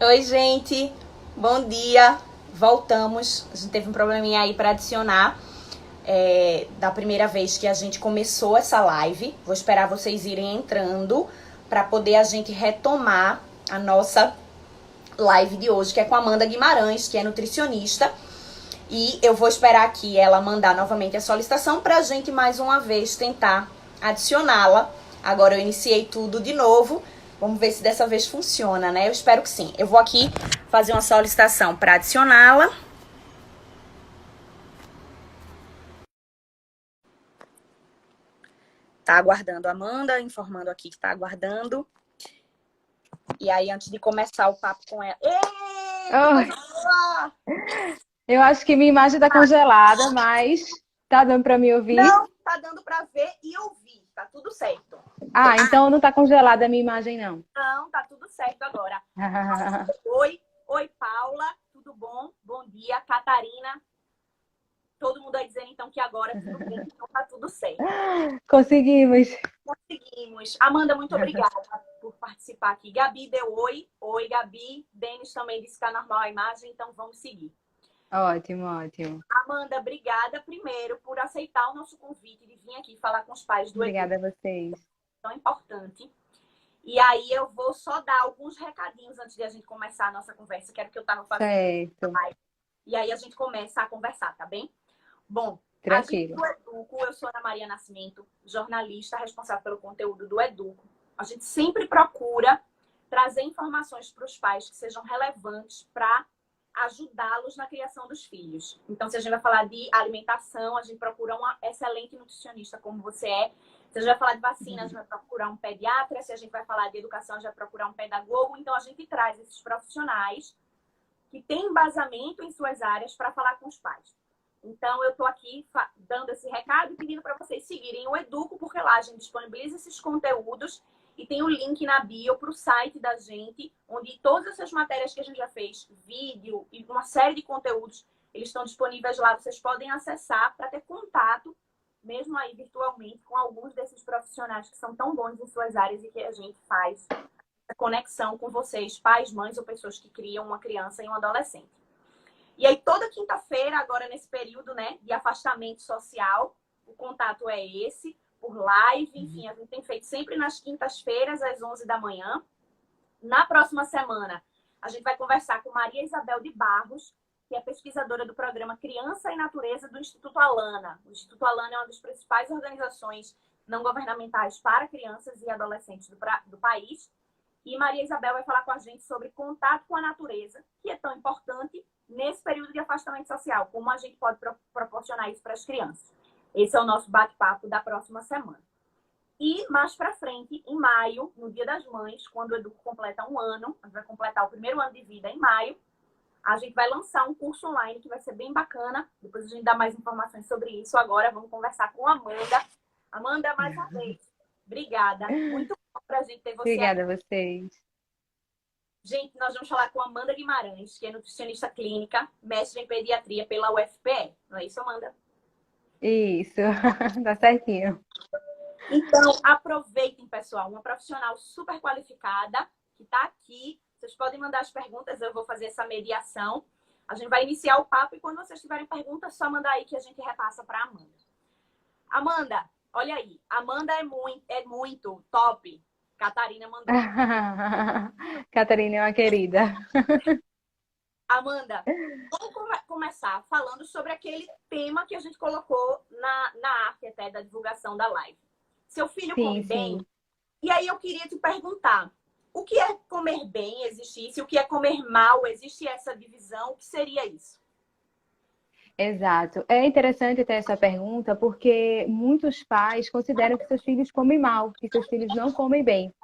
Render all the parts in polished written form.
Oi, gente. Bom dia. Voltamos. A gente teve um probleminha aí para adicionar da primeira vez que a gente começou essa live. Vou esperar vocês irem entrando para poder a gente retomar a nossa live de hoje, que é com a Amanda Guimarães, que é nutricionista. E eu vou esperar aqui ela mandar novamente a solicitação para a gente mais uma vez tentar adicioná-la. Agora eu iniciei tudo de novo. Vamos ver se dessa vez funciona, né? Eu espero que sim. Eu vou aqui fazer uma solicitação para adicioná-la. Tá aguardando a Amanda, informando aqui que tá aguardando. E aí, antes de começar o papo com ela... Ei, que coisa boa! Eu acho que minha imagem tá congelada, mas tá dando para me ouvir? Não, tá dando para ver e ouvir. Tá tudo certo. Ah, então não tá congelada a minha imagem, não. Não, tá tudo certo agora. Oi, Paula, tudo bom? Bom dia, Catarina. Todo mundo aí dizendo então que agora tudo bem, então tá tudo certo. Conseguimos. Conseguimos. Amanda, muito obrigada por participar aqui. Gabi deu oi. Oi, Gabi. Denis também disse que tá normal a imagem, então vamos seguir. Ótimo, ótimo. Amanda, obrigada primeiro por aceitar o nosso convite de vir aqui falar com os pais do Edu, Obrigada a vocês. tão importante. E aí eu vou só dar alguns recadinhos antes de a gente começar a nossa conversa, que era o que eu estava fazendo. Certo. E aí a gente começa a conversar, tá bem? Bom, a gente Tranquilo. do Educo, eu sou Ana Maria Nascimento, jornalista responsável pelo conteúdo do Educo. A gente sempre procura trazer informações para os pais que sejam relevantes para ajudá-los na criação dos filhos. Então, se a gente vai falar de alimentação, a gente procura uma excelente nutricionista como você é. Se a gente vai falar de vacina, a gente vai procurar um pediatra. Se a gente vai falar de educação, a gente vai procurar um pedagogo. Então, a gente traz esses profissionais que têm embasamento em suas áreas para falar com os pais. Então, eu estou aqui dando esse recado e pedindo para vocês seguirem o Educo, porque lá a gente disponibiliza esses conteúdos e tem o link na bio para o site da gente, onde todas essas matérias que a gente já fez, vídeo e uma série de conteúdos, eles estão disponíveis lá. Vocês podem acessar para ter contato, mesmo aí virtualmente, com alguns desses profissionais que são tão bons em suas áreas e que a gente faz a conexão com vocês, pais, mães ou pessoas que criam uma criança e um adolescente. E aí, toda quinta-feira, agora nesse período, né, de afastamento social, o contato é esse, por live, enfim, a gente tem feito sempre nas quintas-feiras, às 11 da manhã. Na próxima semana, a gente vai conversar com Maria Isabel de Barros, que é pesquisadora do programa Criança e Natureza do Instituto Alana. O Instituto Alana é uma das principais organizações não governamentais para crianças e adolescentes do país. E Maria Isabel vai falar com a gente sobre contato com a natureza, que é tão importante nesse período de afastamento social, como a gente pode proporcionar isso para as crianças. Esse é o nosso bate-papo da próxima semana. E mais para frente, em maio, no Dia das Mães, quando o Educo completa 1 ano, a gente vai completar o primeiro ano de vida em maio, a gente vai lançar um curso online que vai ser bem bacana. Depois a gente dá mais informações sobre isso. Agora vamos conversar com a Amanda. Amanda, mais uma vez, obrigada. Muito bom para a gente ter você aqui. Obrigada a vocês. Gente, nós vamos falar com a Amanda Guimarães, que é nutricionista clínica, mestre em pediatria pela UFPE. Não é isso, Amanda? Isso, tá certinho. Então, aproveitem, pessoal. Uma profissional super qualificada que está aqui. Vocês podem mandar as perguntas, eu vou fazer essa mediação. A gente vai iniciar o papo e quando vocês tiverem perguntas, só mandar aí que a gente repassa para a Amanda. Amanda, olha aí. Amanda é muito top. Catarina mandou. Catarina é uma querida. Amanda, vamos começar falando sobre aquele tema que a gente colocou na arte até da divulgação da live. Seu filho come Sim, bem? sim. E aí eu queria te perguntar, o que é comer bem existisse? O que é comer mal? Existe essa divisão? O que seria isso? Exato. É interessante ter essa pergunta porque muitos pais consideram que seus filhos comem mal, que seus filhos não comem bem.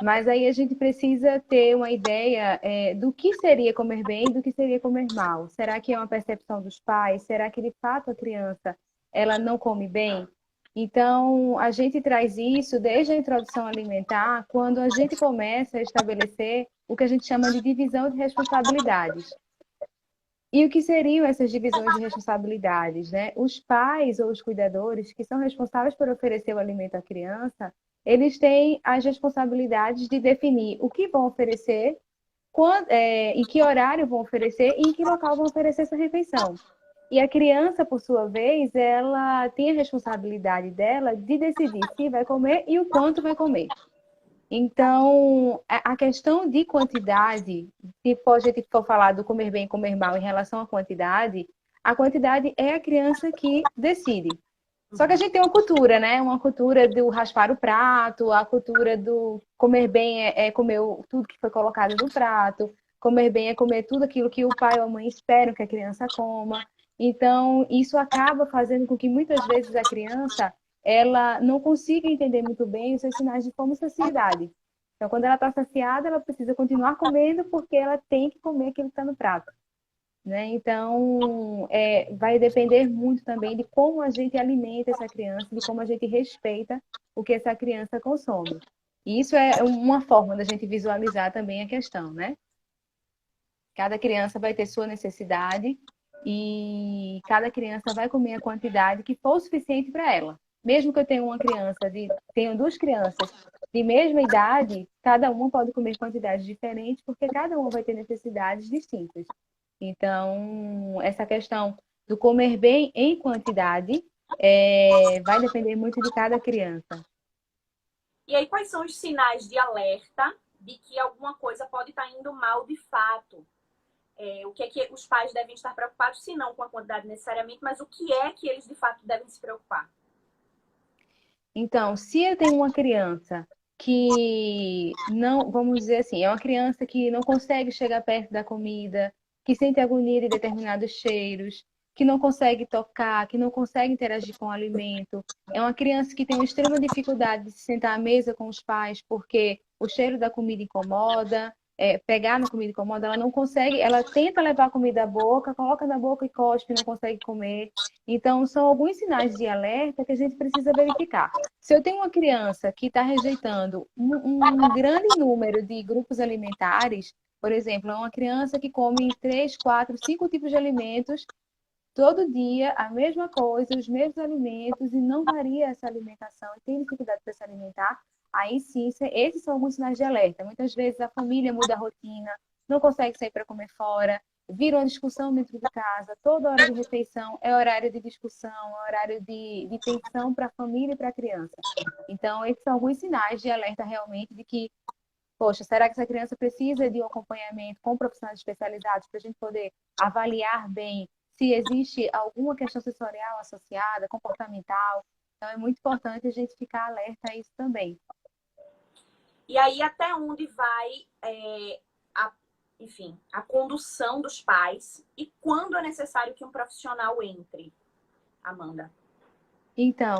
Mas aí a gente precisa ter uma ideia, do que seria comer bem e do que seria comer mal. Será que é uma percepção dos pais? Será que de fato a criança ela não come bem? Então, a gente traz isso desde a introdução alimentar, quando a gente começa a estabelecer o que a gente chama de divisão de responsabilidades. E o que seriam essas divisões de responsabilidades, né? Os pais ou os cuidadores que são responsáveis por oferecer o alimento à criança, eles têm as responsabilidades de definir o que vão oferecer em que horário vão oferecer e em que local vão oferecer essa refeição. E a criança, por sua vez, ela tem a responsabilidade dela de decidir se vai comer e o quanto vai comer. Então, a questão de quantidade, se a gente for falar do comer bem e comer mal em relação à quantidade, a quantidade é a criança que decide. Só que a gente tem uma cultura, né? Uma cultura do raspar o prato, a cultura do comer bem é comer tudo que foi colocado no prato, comer bem é comer tudo aquilo que o pai ou a mãe esperam que a criança coma. Então, isso acaba fazendo com que muitas vezes a criança ela não consiga entender muito bem os seus sinais de fome e saciedade. Então, quando ela está saciada, ela precisa continuar comendo porque ela tem que comer aquilo que está no prato. Né? Então, vai depender muito também de como a gente alimenta essa criança, de como a gente respeita o que essa criança consome. E isso é uma forma da gente visualizar também a questão, né? Cada criança vai ter sua necessidade e cada criança vai comer a quantidade que for suficiente para ela. Mesmo que eu tenha duas crianças de mesma idade, cada uma pode comer quantidades diferentes, porque cada uma vai ter necessidades distintas. Então, essa questão do comer bem em quantidade vai depender muito de cada criança. E aí, quais são os sinais de alerta de que alguma coisa pode estar indo mal de fato? O que é que os pais devem estar preocupados, se não com a quantidade necessariamente, mas o que é que eles de fato devem se preocupar? Então, se eu tenho uma criança que não, vamos dizer assim, é uma criança que não consegue chegar perto da comida, que sente agonia de determinados cheiros, que não consegue tocar, que não consegue interagir com o alimento, é uma criança que tem uma extrema dificuldade de se sentar à mesa com os pais porque o cheiro da comida incomoda, pegar na comida incomoda, ela não consegue, ela tenta levar a comida à boca, coloca na boca e cospe, não consegue comer. Então, são alguns sinais de alerta que a gente precisa verificar. Se eu tenho uma criança que está rejeitando um grande número de grupos alimentares, por exemplo, é uma criança que come 3, 4, 5 tipos de alimentos todo dia, a mesma coisa, os mesmos alimentos, e não varia essa alimentação, e tem dificuldade para se alimentar, aí sim, esses são alguns sinais de alerta. Muitas vezes a família muda a rotina, não consegue sair para comer fora, vira uma discussão dentro de casa, toda hora de refeição é horário de discussão, é horário de tensão para a família e para a criança. Então, esses são alguns sinais de alerta realmente de que, poxa, será que essa criança precisa de um acompanhamento com profissionais especializados para a gente poder avaliar bem se existe alguma questão sensorial associada, comportamental? Então, é muito importante a gente ficar alerta a isso também. E aí, até onde vai enfim, a condução dos pais e quando é necessário que um profissional entre, Amanda? Então,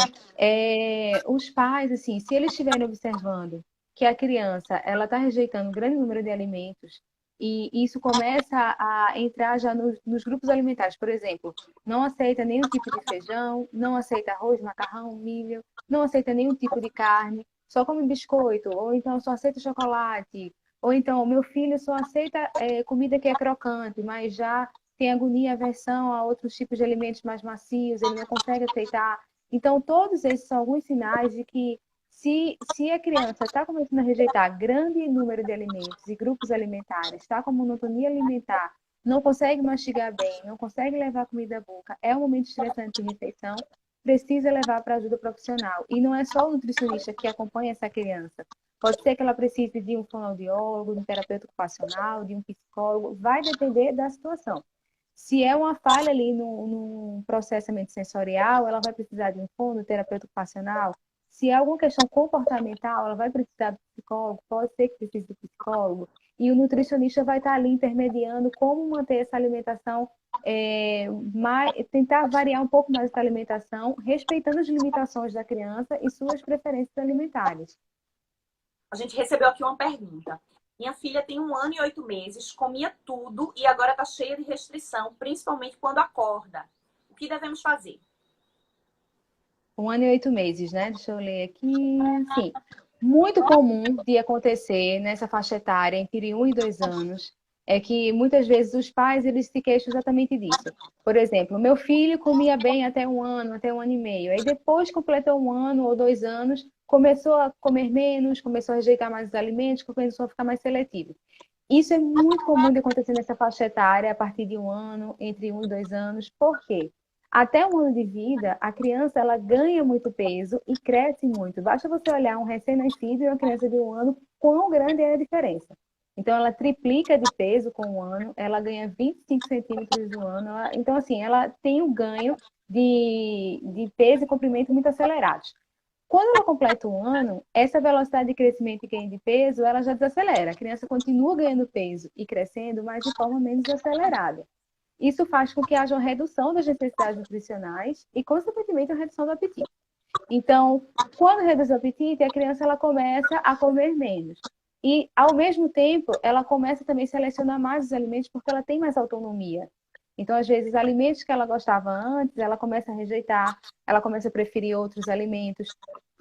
os pais, assim, se eles estiverem observando que a criança ela está rejeitando um grande número de alimentos e isso começa a entrar já nos grupos alimentares, por exemplo, não aceita nenhum tipo de feijão, não aceita arroz, macarrão, milho, não aceita nenhum tipo de carne, só come biscoito, ou então só aceita chocolate, ou então o meu filho só aceita comida que é crocante, mas já tem agonia, aversão a outros tipos de alimentos mais macios, ele não consegue aceitar. Então, todos esses são alguns sinais de que se a criança está começando a rejeitar grande número de alimentos e grupos alimentares, está com monotonia alimentar, não consegue mastigar bem, não consegue levar comida à boca, é um momento estressante de refeição, precisa levar para ajuda profissional. E não é só o nutricionista que acompanha essa criança. Pode ser que ela precise de um fonoaudiólogo, de um terapeuta ocupacional, de um psicólogo, vai depender da situação. Se é uma falha ali no processamento sensorial, ela vai precisar de um fonoterapeuta ocupacional. Se é alguma questão comportamental, ela vai precisar do psicólogo, pode ser que precise do psicólogo. E o nutricionista vai estar ali intermediando como manter essa alimentação, tentar variar um pouco mais essa alimentação, respeitando as limitações da criança e suas preferências alimentares. A gente recebeu aqui uma pergunta. Minha filha tem 1 ano e 8 meses, comia tudo e agora está cheia de restrição, principalmente quando acorda. O que devemos fazer? 1 ano e 8 meses, né? Deixa eu ler aqui. Sim, muito comum de acontecer nessa faixa etária entre 1 e 2 anos é que muitas vezes os pais eles se queixam exatamente disso. Por exemplo, meu filho comia bem até 1 ano, até 1 ano e meio. Aí depois completou 1 ano ou 2 anos, começou a comer menos, começou a rejeitar mais os alimentos, começou a ficar mais seletivo. Isso é muito comum de acontecer nessa faixa etária, a partir de 1 ano, entre 1 e 2 anos. Por quê? Até 1 ano de vida, a criança ela ganha muito peso e cresce muito. Basta você olhar um recém-nascido e uma criança de 1 ano, quão grande é a diferença. Então, ela triplica de peso com 1 ano, ela ganha 25 centímetros no ano. Então, assim, ela tem um ganho de peso e comprimento muito acelerados. Quando ela completa 1 ano, essa velocidade de crescimento e ganho de peso, ela já desacelera. A criança continua ganhando peso e crescendo, mas de forma menos acelerada. Isso faz com que haja uma redução das necessidades nutricionais e, consequentemente, uma redução do apetite. Então, quando reduz o apetite, a criança ela começa a comer menos. E, ao mesmo tempo, ela começa também a selecionar mais os alimentos porque ela tem mais autonomia. Então, às vezes, alimentos que ela gostava antes, ela começa a rejeitar, ela começa a preferir outros alimentos.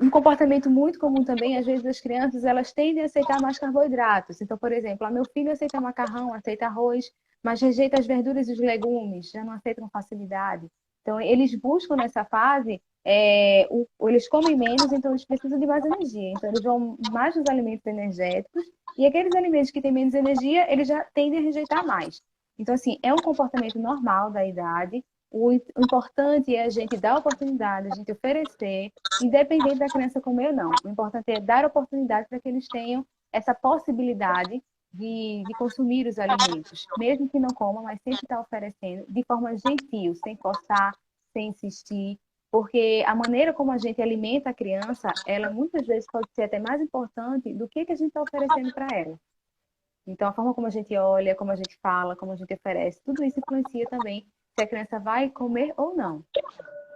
Um comportamento muito comum também, às vezes, das crianças, elas tendem a aceitar mais carboidratos. Então, por exemplo, meu filho aceita macarrão, aceita arroz, mas rejeita as verduras e os legumes, já não aceita com facilidade. Então, eles buscam nessa fase, eles comem menos, então eles precisam de mais energia. Então, eles vão mais nos alimentos energéticos, e aqueles alimentos que têm menos energia, eles já tendem a rejeitar mais. Então, assim, é um comportamento normal da idade. O importante é a gente dar oportunidade, a gente oferecer, independente da criança comer ou não. O importante é dar oportunidade para que eles tenham essa possibilidade de consumir os alimentos, mesmo que não comam, mas sempre estar oferecendo de forma gentil, sem forçar, sem insistir, porque a maneira como a gente alimenta a criança, ela muitas vezes pode ser até mais importante do que a gente está oferecendo para ela. Então, a forma como a gente olha, como a gente fala, como a gente oferece, tudo isso influencia também se a criança vai comer ou não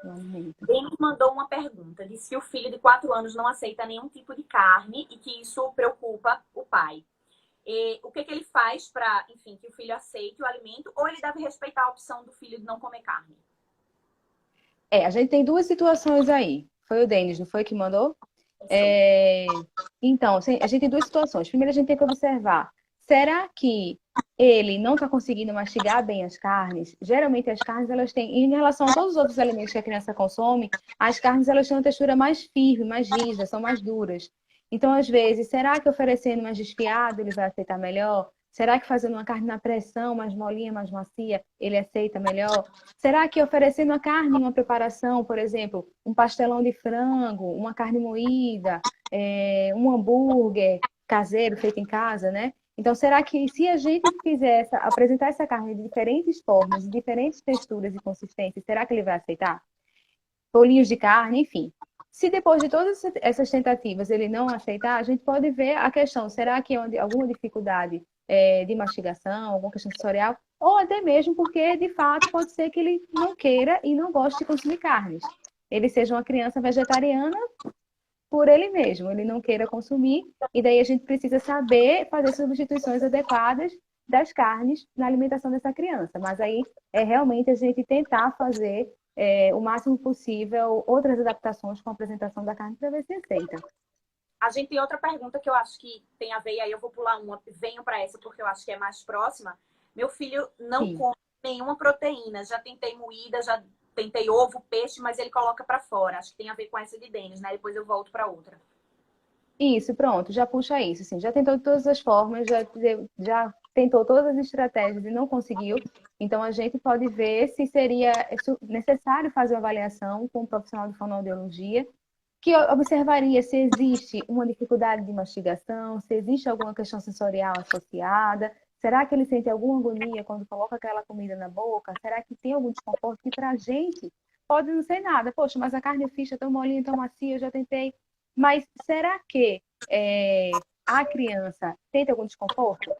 no alimento. Denis mandou uma pergunta. Disse que o filho de 4 anos não aceita nenhum tipo de carne e que isso preocupa o pai. E o que ele faz para, enfim, que o filho aceite o alimento, ou ele deve respeitar a opção do filho de não comer carne? A gente tem duas situações aí. Foi o Denis, não foi que mandou? Então, a gente tem duas situações. Primeiro, a gente tem que observar. Será que ele não está conseguindo mastigar bem as carnes? Geralmente, as carnes, elas têm, em relação a todos os outros alimentos que a criança consome, as carnes, elas têm uma textura mais firme, mais rígida, são mais duras. Então, às vezes, será que oferecendo mais desfiado ele vai aceitar melhor? Será que fazendo uma carne na pressão, mais molinha, mais macia, ele aceita melhor? Será que oferecendo a carne em uma preparação, por exemplo, um pastelão de frango, uma carne moída, um hambúrguer caseiro feito em casa, né? Então, será que se a gente apresentar essa carne de diferentes formas, de diferentes texturas e consistências, será que ele vai aceitar? Bolinhos de carne, enfim. Se depois de todas essas tentativas ele não aceitar, a gente pode ver a questão, será que é alguma dificuldade de mastigação, alguma questão sensorial, ou até mesmo porque, de fato, pode ser que ele não queira e não goste de consumir carnes. Ele seja uma criança vegetariana por ele mesmo, ele não queira consumir, e daí a gente precisa saber fazer substituições adequadas das carnes na alimentação dessa criança. Mas aí é realmente a gente tentar fazer o máximo possível outras adaptações com a apresentação da carne para ver se aceita. A gente tem outra pergunta que eu acho que tem a ver, e aí eu vou pular uma, venho para essa porque eu acho que é mais próxima. Meu filho não come nenhuma proteína, já tentei moída, já tentei ovo, peixe, mas ele coloca para fora. Acho que tem a ver com essa de Denis, né? Depois eu volto para outra. Isso, pronto, já puxa isso. Assim, já tentou de todas as formas, já tentou todas as estratégias e não conseguiu. Então, a gente pode ver se seria necessário fazer uma avaliação com um profissional de fonoaudiologia, que observaria se existe uma dificuldade de mastigação, se existe alguma questão sensorial associada. Será que ele sente alguma agonia quando coloca aquela comida na boca? Será que tem algum desconforto que para a gente pode não ser nada? Poxa, mas a carne ficha é tão molinha, tão macia, eu já tentei. Mas será que a criança tem algum desconforto?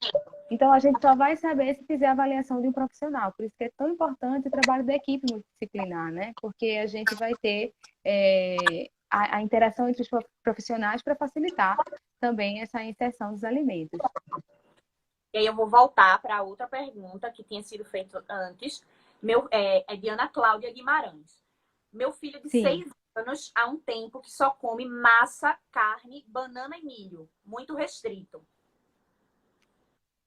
Então, a gente só vai saber se fizer a avaliação de um profissional. Por isso que é tão importante o trabalho da equipe multidisciplinar, né? Porque a gente vai ter a interação entre os profissionais para facilitar também essa inserção dos alimentos. E aí eu vou voltar para outra pergunta que tinha sido feita antes. É de Ana Cláudia Guimarães. Meu filho de 6 anos há um tempo que só come massa, carne, banana e milho. Muito restrito.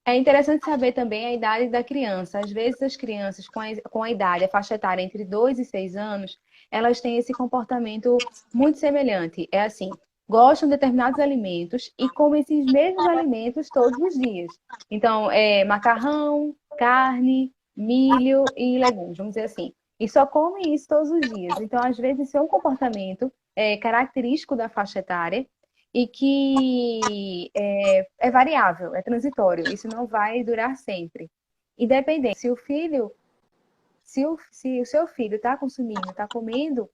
É interessante saber também a idade da criança. Às vezes as crianças com a idade, a faixa etária entre 2 e 6 anos, elas têm esse comportamento muito semelhante. É assim, gostam de determinados alimentos e comem esses mesmos alimentos todos os dias. Então, macarrão, carne, milho e legumes, vamos dizer assim. E só comem isso todos os dias. Então, às vezes, isso é um comportamento característico da faixa etária e que é variável, é transitório. Isso não vai durar sempre. Independente, se o seu filho está consumindo, está comendo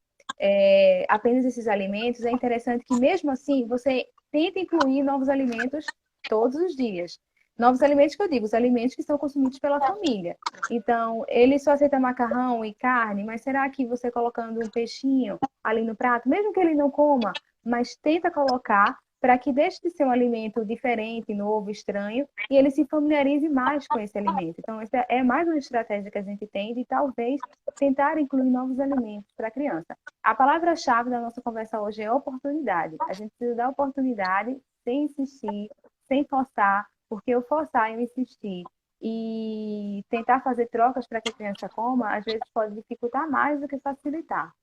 apenas esses alimentos, é interessante que, mesmo assim, você tente incluir novos alimentos todos os dias. Novos alimentos que eu digo, os alimentos que são consumidos pela família. Então, ele só aceita macarrão e carne, mas será que você colocando um peixinho ali no prato, mesmo que ele não coma, mas tenta colocar para que deixe de ser um alimento diferente, novo, estranho, e ele se familiarize mais com esse alimento. Então, essa é mais uma estratégia que a gente tem de talvez tentar incluir novos alimentos para a criança. A palavra-chave da nossa conversa hoje é oportunidade. A gente precisa dar oportunidade sem insistir, sem forçar, porque o forçar e o insistir e tentar fazer trocas para que a criança coma, às vezes pode dificultar mais do que facilitar.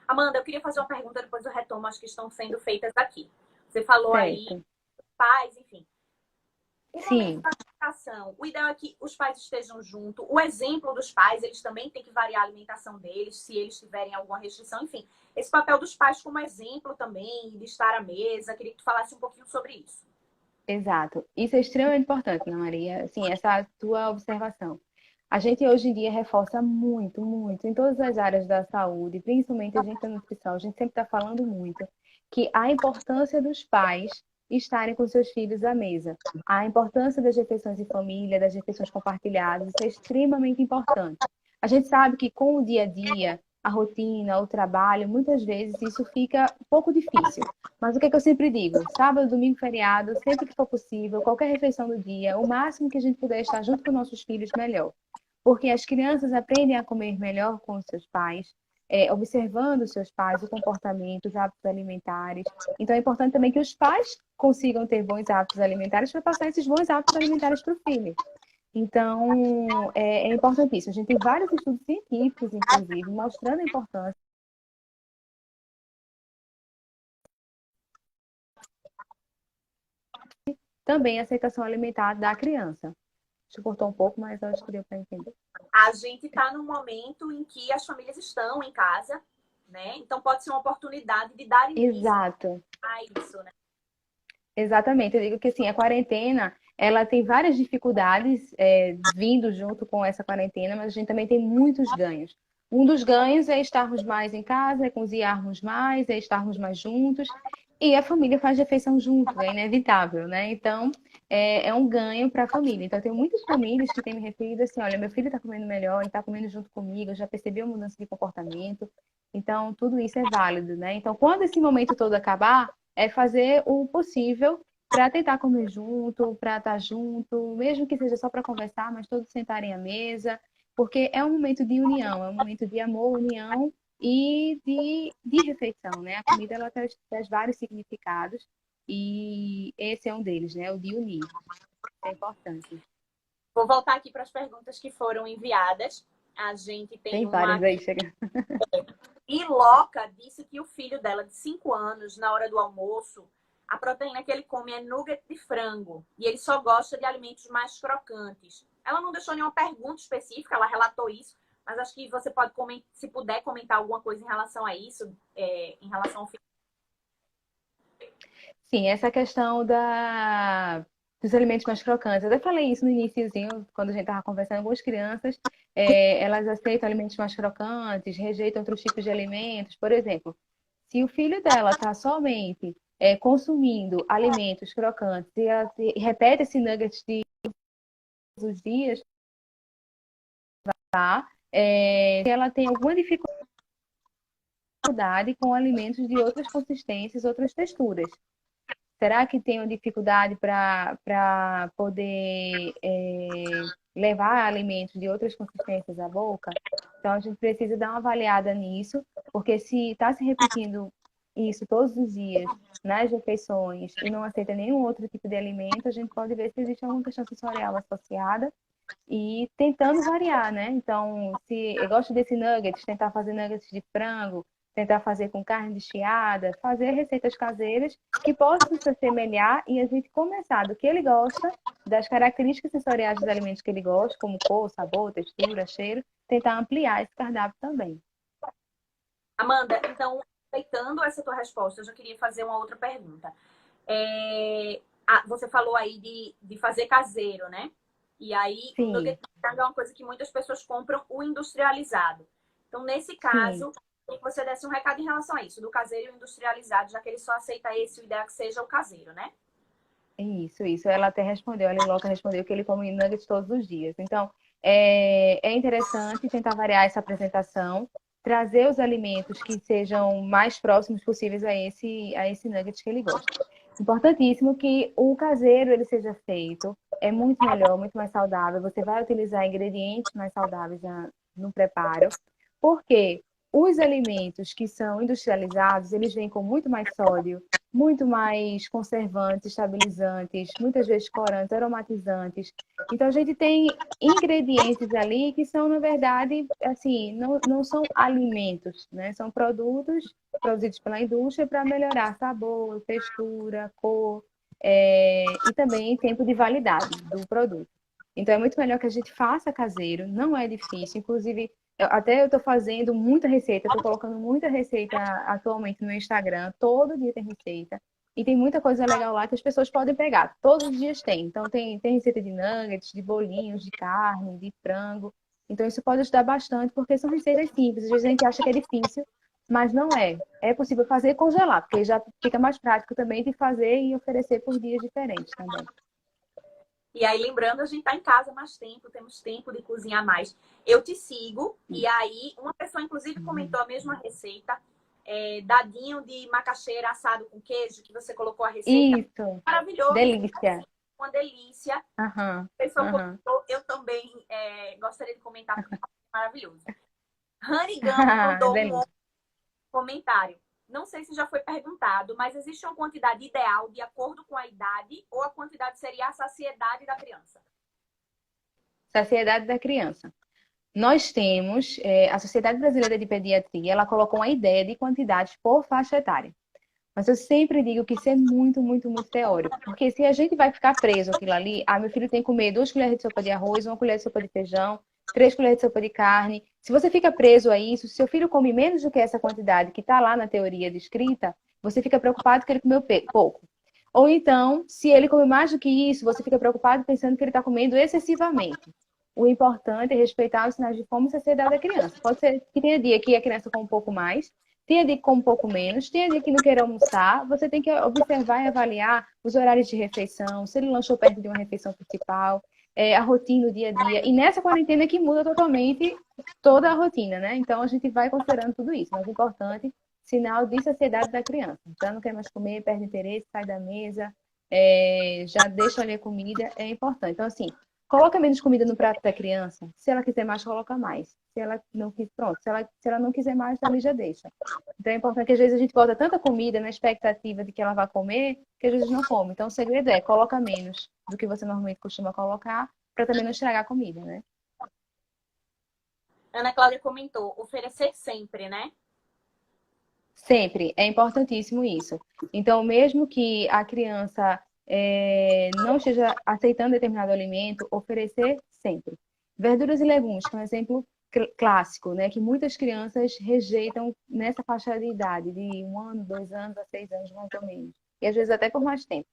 Amanda, eu queria fazer uma pergunta, depois eu retomo as que estão sendo feitas aqui. Você falou Certo. aí, pais, enfim. O momento Sim. da alimentação, o ideal é que os pais estejam juntos. O exemplo dos pais, eles também têm que variar a alimentação deles, se eles tiverem alguma restrição. Enfim, esse papel dos pais como exemplo também, de estar à mesa. Queria que tu falasse um pouquinho sobre isso. Exato. Isso é extremamente importante, Ana Maria. Sim, essa tua observação. A gente hoje em dia reforça muito, muito, em todas as áreas da saúde, principalmente a gente da nutrição, a gente sempre está falando muito, que a importância dos pais estarem com seus filhos à mesa. A importância das refeições em família, das refeições compartilhadas, isso é extremamente importante. A gente sabe que com o dia a dia, a rotina, o trabalho, muitas vezes isso fica um pouco difícil. Mas o que é que eu sempre digo? Sábado, domingo, feriado, sempre que for possível, qualquer refeição do dia, o máximo que a gente puder estar junto com nossos filhos, melhor. Porque as crianças aprendem a comer melhor com os seus pais, observando os seus pais, o comportamento, os hábitos alimentares. Então é importante também que os pais consigam ter bons hábitos alimentares para passar esses bons hábitos alimentares para o filho. Então, é importantíssimo. A gente tem vários estudos científicos, inclusive, mostrando a importância também a aceitação alimentar da criança. Te cortou um pouco, mas acho que deu para entender. A gente está num momento em que as famílias estão em casa, né? Então pode ser uma oportunidade de dar início Exato. a isso, né? Exatamente. Eu digo que assim, a quarentena, ela tem várias dificuldades vindo junto com essa quarentena, mas a gente também tem muitos ganhos. Um dos ganhos é estarmos mais em casa, é cozinharmos mais, é estarmos mais juntos. E a família faz refeição junto, é inevitável, né? Então, é um ganho para a família. Então, eu tenho muitas famílias que têm me referido assim, olha, meu filho está comendo melhor, ele está comendo junto comigo, eu já percebi uma mudança de comportamento. Então, tudo isso é válido, né? Então, quando esse momento todo acabar, é fazer o possível para tentar comer junto, para estar junto, mesmo que seja só para conversar, mas todos sentarem à mesa, porque é um momento de união, é um momento de amor, união e de refeição, né? A comida ela traz vários significados e esse é um deles, né? O de unir. É importante. Vou voltar aqui para as perguntas que foram enviadas. A gente tem Tem uma várias aí, chega. E Loca disse que o filho dela, de 5 anos, na hora do almoço, a proteína que ele come é nugget de frango. E ele só gosta de alimentos mais crocantes. Ela não deixou nenhuma pergunta específica, ela relatou isso. Mas acho que você pode, se puder, comentar alguma coisa em relação a isso, em relação ao filho. Sim, essa questão dos alimentos mais crocantes. Eu até falei isso no iniciozinho, quando a gente estava conversando com algumas crianças, elas aceitam alimentos mais crocantes, rejeitam outros tipos de alimentos. Por exemplo, se o filho dela está somente consumindo alimentos crocantes e ela repete esse nugget de todos os dias, tá? Se ela tem alguma dificuldade com alimentos de outras consistências, outras texturas. Será que tem uma dificuldade para poder levar alimentos de outras consistências à boca? Então, a gente precisa dar uma avaliada nisso, porque se está se repetindo isso todos os dias nas refeições e não aceita nenhum outro tipo de alimento, a gente pode ver se existe alguma questão sensorial associada e tentando variar, né? Então, se eu gosto desse nuggets, tentar fazer nuggets de frango, tentar fazer com carne desfiada, fazer receitas caseiras que possam se assemelhar e a gente começar do que ele gosta, das características sensoriais dos alimentos que ele gosta, como cor, sabor, textura, cheiro, tentar ampliar esse cardápio também. Amanda, então, aproveitando essa tua resposta, eu já queria fazer uma outra pergunta. Você falou aí de fazer caseiro, né? E aí, o Sim, nugget é uma coisa que muitas pessoas compram o industrializado. Então, nesse sim. caso, queria que você desse um recado em relação a isso, do caseiro e o industrializado, já que ele só aceita esse, o ideal é que seja o caseiro, né? Isso. Ela até respondeu, a Liloca respondeu que ele come nuggets todos os dias. Então, é interessante tentar variar essa apresentação, trazer os alimentos que sejam mais próximos possíveis a esse nugget que ele gosta. Importantíssimo que o caseiro ele seja feito, é muito melhor, muito mais saudável. Você vai utilizar ingredientes mais saudáveis no preparo, porque os alimentos que são industrializados, eles vêm com muito mais sódio, muito mais conservantes, estabilizantes, muitas vezes corantes, aromatizantes. Então, a gente tem ingredientes ali que são, na verdade, assim, não são alimentos, né? São produtos produzidos pela indústria para melhorar sabor, textura, cor, e também tempo de validade do produto. Então, é muito melhor que a gente faça caseiro, não é difícil. Inclusive, até eu estou fazendo muita receita, estou colocando muita receita atualmente no Instagram, todo dia tem receita. E tem muita coisa legal lá que as pessoas podem pegar. Todos os dias tem. Então tem receita de nuggets, de bolinhos, de carne, de frango. Então isso pode ajudar bastante, porque são receitas simples. Às vezes a gente acha que é difícil, mas não é. É possível fazer e congelar, porque já fica mais prático também de fazer e oferecer por dias diferentes também. E aí, lembrando, a gente tá em casa mais tempo, temos tempo de cozinhar mais. Eu te sigo, e aí, uma pessoa, inclusive, comentou a mesma receita, dadinho de macaxeira assado com queijo, que você colocou a receita. Isso, Maravilhoso, delícia. uma delícia. A Aham, pessoa aham. comentou, eu também gostaria de comentar, porque é maravilhoso. Rani Gama mandou um Delícia. outro comentário. Não sei se já foi perguntado, mas existe uma quantidade ideal de acordo com a idade ou a quantidade seria a saciedade da criança? Saciedade da criança. Nós temos, a Sociedade Brasileira de Pediatria, ela colocou uma ideia de quantidades por faixa etária. Mas eu sempre digo que isso é muito, muito, muito teórico. Porque se a gente vai ficar preso aquilo ali, meu filho tem que comer 2 colheres de sopa de arroz, 1 colher de sopa de feijão, 3 colheres de sopa de carne. Se você fica preso a isso, se seu filho come menos do que essa quantidade que está lá na teoria descrita, você fica preocupado que ele comeu pouco. Ou então, se ele come mais do que isso, você fica preocupado pensando que ele está comendo excessivamente. O importante é respeitar os sinais de fome e saciedade da criança. Pode ser que tenha dia que a criança come um pouco mais, tenha dia que come um pouco menos, tenha dia que não queira almoçar. Você tem que observar e avaliar os horários de refeição, se ele lanchou perto de uma refeição principal, a rotina, o dia a dia. E nessa quarentena que muda totalmente toda a rotina, né? Então a gente vai considerando tudo isso. Mas o importante, sinal de saciedade da criança. Já não quer mais comer, perde interesse, sai da mesa, já deixa ali a comida, é importante. Então, assim, coloca menos comida no prato da criança. Se ela quiser mais, coloca mais. Se ela não quiser, pronto. Se ela não quiser mais, ela já deixa. Então é importante que às vezes a gente bota tanta comida na expectativa de que ela vá comer, que às vezes não come. Então o segredo é coloca menos do que você normalmente costuma colocar, para também não estragar a comida, né? Ana Cláudia comentou, oferecer sempre, né? Sempre, é importantíssimo isso. Então, mesmo que a criança não esteja aceitando determinado alimento, oferecer sempre. Verduras e legumes, que é um exemplo clássico, né? Que muitas crianças rejeitam nessa faixa de idade, de 1 ano, 2 anos a 6 anos, mais ou menos. E às vezes até por mais tempo.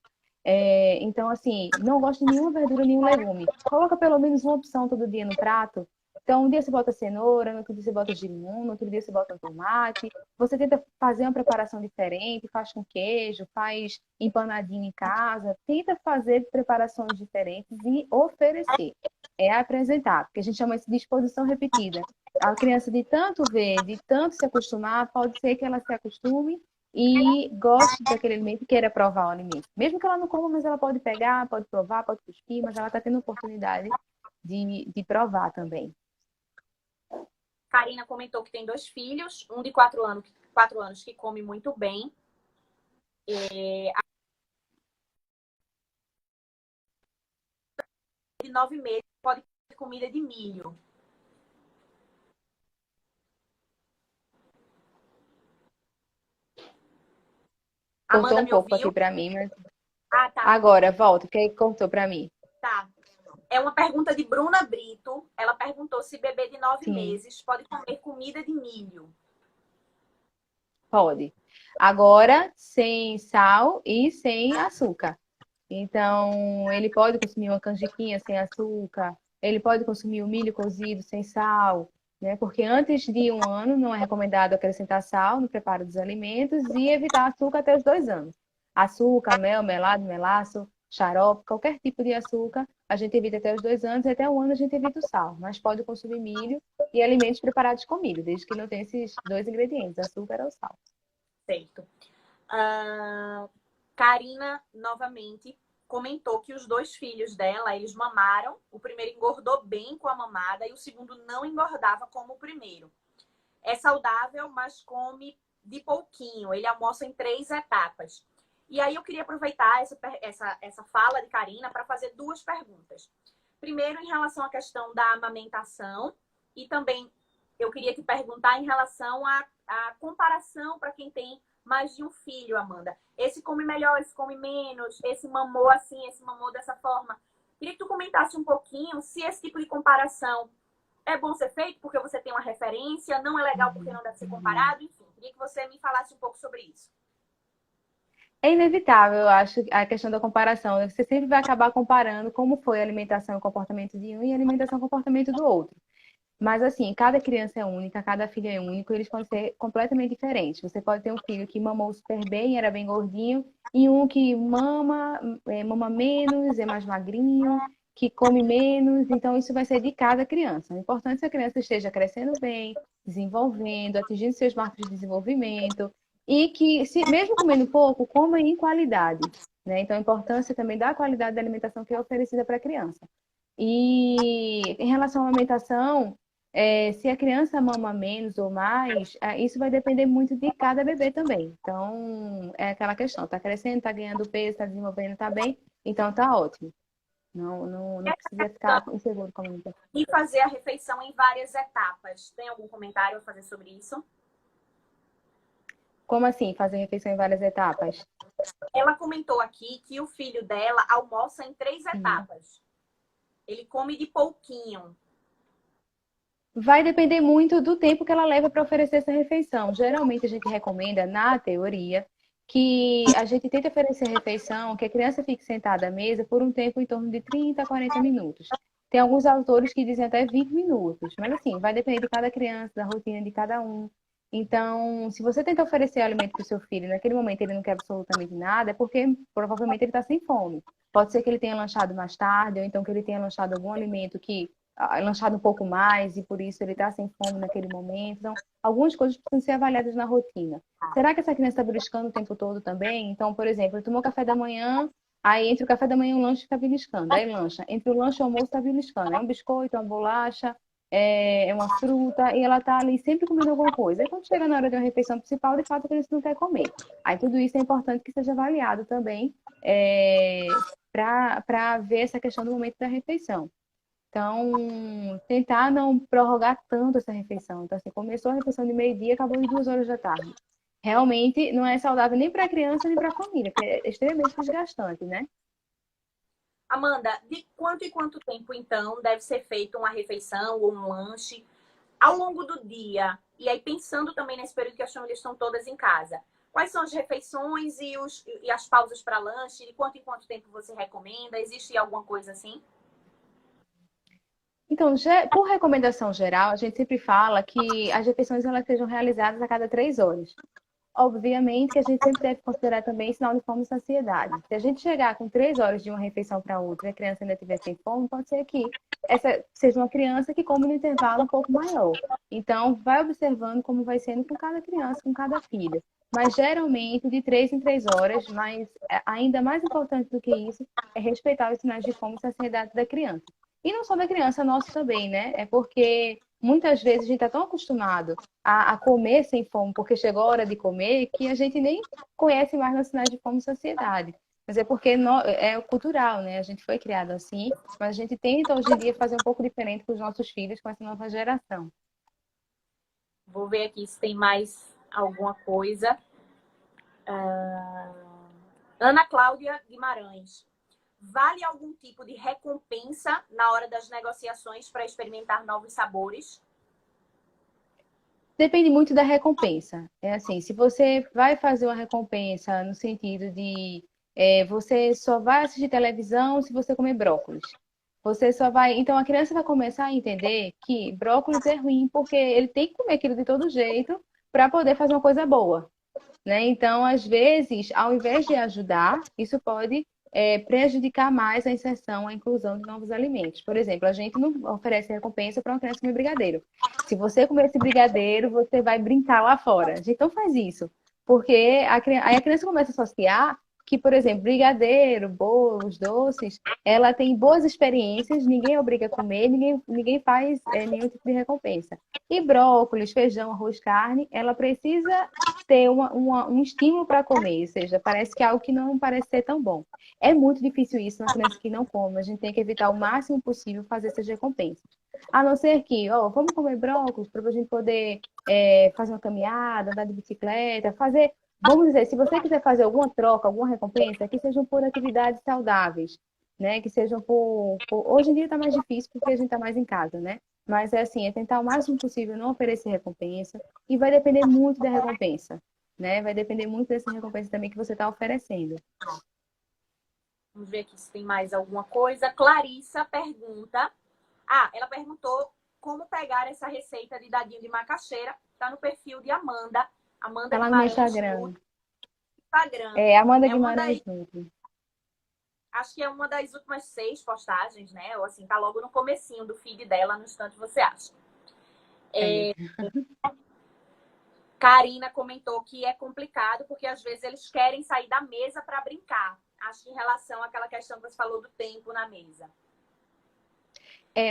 Então, assim, não gosta de nenhuma verdura, nenhum legume. Coloca pelo menos uma opção todo dia no prato. Então, um dia você bota cenoura, no outro dia você bota girimum, no outro dia você bota um tomate. Você tenta fazer uma preparação diferente, faz com queijo, faz empanadinho em casa. Tenta fazer preparações diferentes e oferecer. É apresentar, porque a gente chama isso de exposição repetida. A criança, de tanto ver, de tanto se acostumar, pode ser que ela se acostume e goste daquele alimento e queira provar o alimento. Mesmo que ela não coma, mas ela pode pegar, pode provar, pode cuspir, mas ela está tendo oportunidade de provar também. Karina comentou que tem 2 filhos, um de 4 anos que come muito bem. De 9 meses pode ter comida de milho. Cortou Amanda, um me pouco aqui ouviu? para mim, mas Ah, tá. agora volta, porque aí cortou para mim. Tá. É uma pergunta de Bruna Brito. Ela perguntou se bebê de 9 Sim, meses pode comer comida de milho. pode. Agora, sem sal e sem açúcar. Então, ele pode consumir uma canjiquinha sem açúcar, ele pode consumir o milho cozido sem sal, né? Porque antes de 1 ano não é recomendado acrescentar sal no preparo dos alimentos e evitar açúcar até os 2 anos. Açúcar, mel, melado, melaço, xarope, qualquer tipo de açúcar, a gente evita até os 2 anos e até 1 ano a gente evita o sal. Mas pode consumir milho e alimentos preparados com milho, desde que não tenha esses dois ingredientes, açúcar ou sal. Certo. Karina, novamente, comentou que os 2 filhos dela, eles mamaram. O primeiro engordou bem com a mamada e o segundo não engordava como o primeiro. É saudável, mas come de pouquinho. Ele almoça em 3 etapas. E aí eu queria aproveitar essa fala de Karina para fazer 2 perguntas. Primeiro, em relação à questão da amamentação, e também eu queria te perguntar em relação à comparação para quem tem mais de um filho, Amanda. Esse come melhor, esse come menos, esse mamou assim, esse mamou dessa forma. Queria que tu comentasse um pouquinho se esse tipo de comparação é bom ser feito porque você tem uma referência, não é legal porque não deve ser comparado, enfim. Queria que você me falasse um pouco sobre isso. É inevitável, eu acho, a questão da comparação. Você sempre vai acabar comparando como foi a alimentação e o comportamento de um e a alimentação e o comportamento do outro. Mas, assim, cada criança é única, cada filho é único, eles podem ser completamente diferentes. Você pode ter um filho que mamou super bem, era bem gordinho, e um que mama menos, é mais magrinho, que come menos. Então, isso vai ser de cada criança. O importante é que a criança esteja crescendo bem, desenvolvendo, atingindo seus marcos de desenvolvimento, e que, mesmo comendo pouco, coma em qualidade. Né? Então, a importância também da qualidade da alimentação que é oferecida para a criança. E em relação à alimentação, se a criança mama menos ou mais, isso vai depender muito de cada bebê também. Então, é aquela questão, está crescendo, está ganhando peso, está desenvolvendo, está bem, então está ótimo. Não precisa ficar inseguro com a alimentação. E fazer a refeição em várias etapas. Tem algum comentário a fazer sobre isso? Como assim, fazer refeição em várias etapas? Ela comentou aqui que o filho dela almoça em 3 Sim. etapas. Ele come de pouquinho. Vai depender muito do tempo que ela leva para oferecer essa refeição. Geralmente a gente recomenda, na teoria, que a gente tente oferecer a refeição, que a criança fique sentada à mesa por um tempo em torno de 30 a 40 minutos. Tem alguns autores que dizem até 20 minutos, mas assim, vai depender de cada criança, da rotina de cada um. Então, se você tenta oferecer alimento para o seu filho e naquele momento ele não quer absolutamente nada, é porque provavelmente ele está sem fome. Pode ser que ele tenha lanchado mais tarde, ou então que ele tenha lanchado algum alimento que lanchado um pouco mais e por isso ele está sem fome naquele momento. Então, algumas coisas precisam ser avaliadas na rotina. Será que essa criança está beliscando o tempo todo também? Então, por exemplo, ele tomou café da manhã, aí entre o café da manhã e o lanche está beliscando, aí lancha. Entre o lanche e o almoço está beliscando. É um biscoito, é uma bolacha, é uma fruta, e ela está ali sempre comendo alguma coisa. E quando chega na hora de uma refeição principal, de fato a criança não quer comer. Aí tudo isso é importante que seja avaliado também para ver essa questão do momento da refeição. Então, tentar não prorrogar tanto essa refeição. Então, assim, começou a refeição de meio-dia, acabou de 2 horas da tarde. Realmente não é saudável nem para a criança nem para a família, porque é extremamente desgastante, né? Amanda, de quanto em quanto tempo, então, deve ser feita uma refeição ou um lanche ao longo do dia? E aí, pensando também nesse período que as famílias estão todas em casa. Quais são as refeições e as pausas para lanche? De quanto em quanto tempo você recomenda? Existe alguma coisa assim? Então, por recomendação geral, a gente sempre fala que as refeições elas sejam realizadas a cada 3 horas. Obviamente que a gente sempre deve considerar também sinal de fome e saciedade. Se a gente chegar com 3 horas de uma refeição para outra e a criança ainda estiver sem fome, pode ser que essa seja uma criança que come no intervalo um pouco maior. Então, vai observando como vai sendo com cada criança, com cada filho. Mas geralmente de 3 em 3 horas, mas ainda mais importante do que isso é respeitar os sinais de fome e saciedade da criança. E não só da criança, nosso também, né? É porque muitas vezes a gente está tão acostumado a comer sem fome, porque chegou a hora de comer, que a gente nem conhece mais os sinais de fome e saciedade. Mas é porque é cultural, né? A gente foi criado assim, mas a gente tenta hoje em dia fazer um pouco diferente com os nossos filhos, com essa nova geração. Vou ver aqui se tem mais alguma coisa. Ana Cláudia Guimarães. Vale algum tipo de recompensa na hora das negociações para experimentar novos sabores? Depende muito da recompensa. É assim, se você vai fazer uma recompensa no sentido de você só vai assistir televisão se você comer brócolis. Você só vai. Então a criança vai começar a entender que brócolis é ruim porque ele tem que comer aquilo de todo jeito para poder fazer uma coisa boa, né? Então, às vezes, ao invés de ajudar, isso pode prejudicar mais a inserção, a inclusão de novos alimentos. Por exemplo, a gente não oferece recompensa para uma criança comer brigadeiro. Se você comer esse brigadeiro, você vai brincar lá fora. A gente não faz isso, porque aí a criança começa a associar que, por exemplo, brigadeiro, bolos, doces, ela tem boas experiências, ninguém obriga a comer, ninguém faz nenhum tipo de recompensa. E brócolis, feijão, arroz, carne, ela precisa ter um estímulo para comer, ou seja, parece que é algo que não parece ser tão bom. É muito difícil isso na criança que não come, a gente tem que evitar o máximo possível fazer essas recompensas. A não ser que, ó, vamos comer brócolis para a gente poder fazer uma caminhada, andar de bicicleta, fazer. Vamos dizer, se você quiser fazer alguma troca, alguma recompensa, que sejam por atividades saudáveis, né? Que sejam Hoje em dia está mais difícil porque a gente está mais em casa, né? Mas é assim, é tentar o máximo possível não oferecer recompensa e vai depender muito da recompensa, né? Vai depender muito dessa recompensa também que você está oferecendo. Vamos ver aqui se tem mais alguma coisa. Clarissa pergunta. Ela perguntou como pegar essa receita de dadinho de macaxeira. Está no perfil de Amanda. Amanda Tá lá no meu Guimarães Instagram. Instagram. Amanda Guimarães junto. Acho que é uma das últimas 6 postagens, né? Ou assim, tá logo no comecinho do feed dela, no instante você acha. Karina comentou que é complicado porque às vezes eles querem sair da mesa para brincar. Acho que em relação àquela questão que você falou do tempo na mesa.